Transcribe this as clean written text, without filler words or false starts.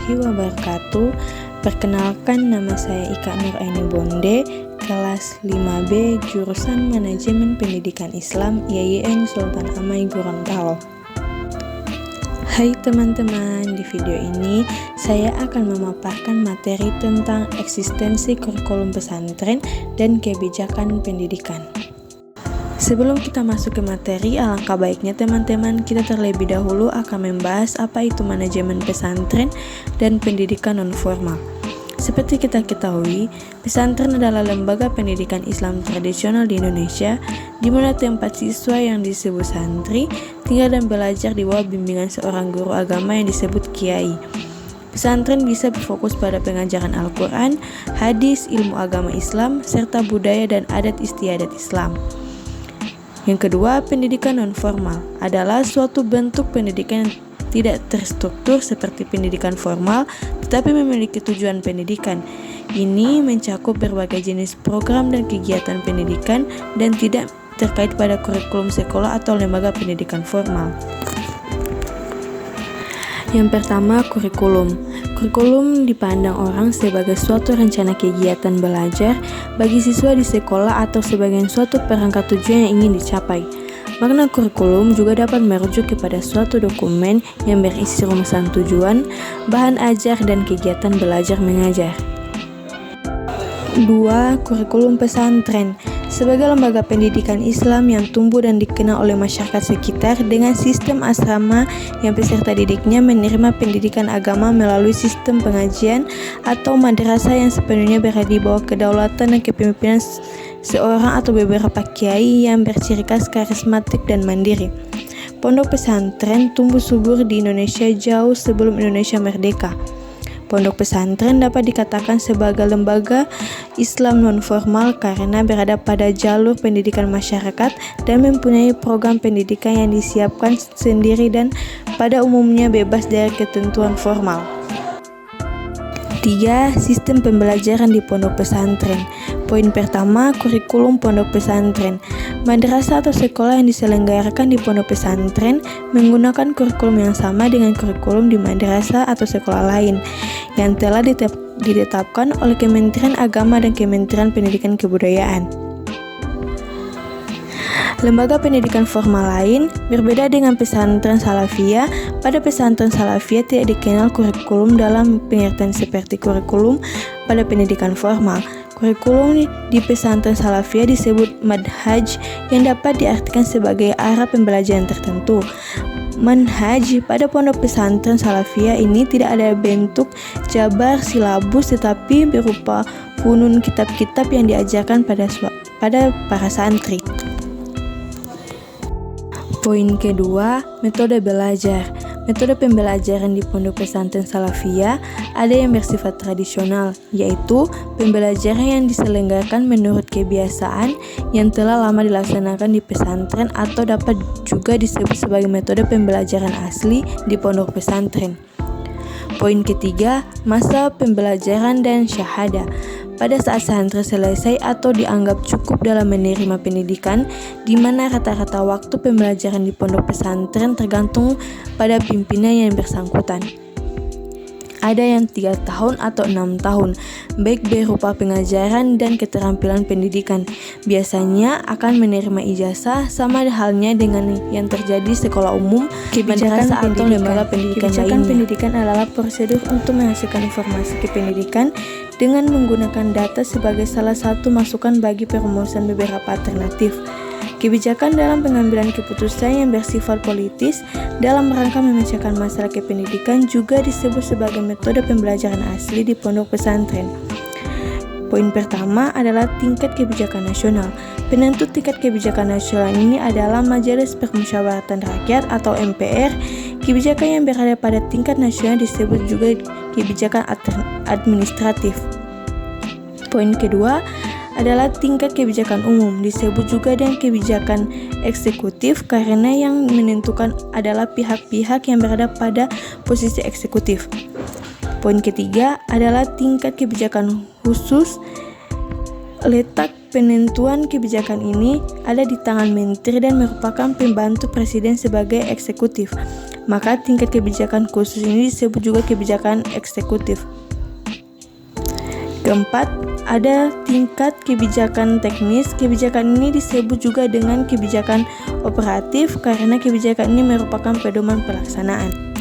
warahmatullahi wabarakatuh. Perkenalkan, nama saya Ika Nuraini Bonde, kelas 5B, jurusan Manajemen Pendidikan Islam, IAIN Sultan Amai Gorontalo. Hai teman-teman, di video ini saya akan memaparkan materi tentang eksistensi kurikulum pesantren dan kebijakan pendidikan. Sebelum kita masuk ke materi, alangkah baiknya teman-teman kita terlebih dahulu akan membahas apa itu manajemen pesantren dan pendidikan non-formal. Seperti kita ketahui, pesantren adalah lembaga pendidikan Islam tradisional di Indonesia, di mana tempat siswa yang disebut santri tinggal dan belajar di bawah bimbingan seorang guru agama yang disebut kiai. Pesantren bisa berfokus pada pengajaran Al-Quran, hadis, ilmu agama Islam, serta budaya dan adat istiadat Islam. Yang kedua, pendidikan non-formal adalah suatu bentuk pendidikan yang tidak terstruktur seperti pendidikan formal, tetapi memiliki tujuan pendidikan. Ini mencakup berbagai jenis program dan kegiatan pendidikan dan tidak terkait pada kurikulum sekolah atau lembaga pendidikan formal. Yang pertama, kurikulum. Kurikulum dipandang orang sebagai suatu rencana kegiatan belajar bagi siswa di sekolah atau sebagai suatu perangkat tujuan yang ingin dicapai. Makna kurikulum juga dapat merujuk kepada suatu dokumen yang berisi rumusan tujuan, bahan ajar, dan kegiatan belajar mengajar. 2. Kurikulum pesantren. Sebagai lembaga pendidikan Islam yang tumbuh dan dikenal oleh masyarakat sekitar dengan sistem asrama yang peserta didiknya menerima pendidikan agama melalui sistem pengajian atau madrasah yang sepenuhnya berada di bawah kedaulatan dan kepemimpinan seorang atau beberapa kiai yang berciri khas karismatik dan mandiri. Pondok pesantren tumbuh subur di Indonesia jauh sebelum Indonesia merdeka. Pondok pesantren dapat dikatakan sebagai lembaga Islam non-formal karena berada pada jalur pendidikan masyarakat dan mempunyai program pendidikan yang disiapkan sendiri dan pada umumnya bebas dari ketentuan formal. 3. Sistem pembelajaran di pondok pesantren. Poin pertama, kurikulum pondok pesantren. Madrasah atau sekolah yang diselenggarakan di pondok pesantren menggunakan kurikulum yang sama dengan kurikulum di madrasah atau sekolah lain yang telah ditetapkan oleh Kementerian Agama dan Kementerian Pendidikan Kebudayaan. Lembaga pendidikan formal lain berbeda dengan pesantren salafiyah. Pada pesantren salafiyah tidak dikenal kurikulum dalam pengertian seperti kurikulum pada pendidikan formal. Kurikulum di pesantren salafiyah disebut manhaj yang dapat diartikan sebagai arah pembelajaran tertentu. Manhaj pada pondok pesantren salafiyah ini tidak ada bentuk jabar silabus tetapi berupa funun kitab-kitab yang diajarkan pada para santri. Poin kedua, metode belajar. Metode pembelajaran di pondok pesantren salafiyah ada yang bersifat tradisional, yaitu pembelajaran yang diselenggarakan menurut kebiasaan yang telah lama dilaksanakan di pesantren atau dapat juga disebut sebagai metode pembelajaran asli di pondok pesantren. Poin ketiga, masa pembelajaran dan syahadah. Pada saat santri selesai atau dianggap cukup dalam menerima pendidikan, di mana rata-rata waktu pembelajaran di pondok pesantren tergantung pada pimpinan yang bersangkutan. Ada yang 3 tahun atau 6 tahun, baik berupa pengajaran dan keterampilan pendidikan. Biasanya akan menerima ijazah sama halnya dengan yang terjadi sekolah umum, madrasah atau lembaga pendidikan lainnya. Kebijakan pendidikan adalah prosedur untuk menghasilkan informasi kependidikan dengan menggunakan data sebagai salah satu masukan bagi perumusan beberapa alternatif. Kebijakan dalam pengambilan keputusan yang bersifat politis dalam rangka memecahkan masalah kependidikan juga disebut sebagai metode pembelajaran asli di pondok pesantren. Poin pertama adalah tingkat kebijakan nasional. Penentu tingkat kebijakan nasional ini adalah Majelis Permusyawaratan Rakyat atau MPR. Kebijakan yang berada pada tingkat nasional disebut juga kebijakan administratif. Poin kedua adalah tingkat kebijakan umum, disebut juga dengan kebijakan eksekutif karena yang menentukan adalah pihak-pihak yang berada pada posisi eksekutif. Poin ketiga adalah tingkat kebijakan khusus letak penentuan kebijakan ini ada di tangan menteri dan merupakan pembantu presiden sebagai eksekutif. Maka tingkat kebijakan khusus ini disebut juga kebijakan eksekutif. Keempat, ada tingkat kebijakan teknis. Kebijakan ini disebut juga dengan kebijakan operatif karena kebijakan ini merupakan pedoman pelaksanaan.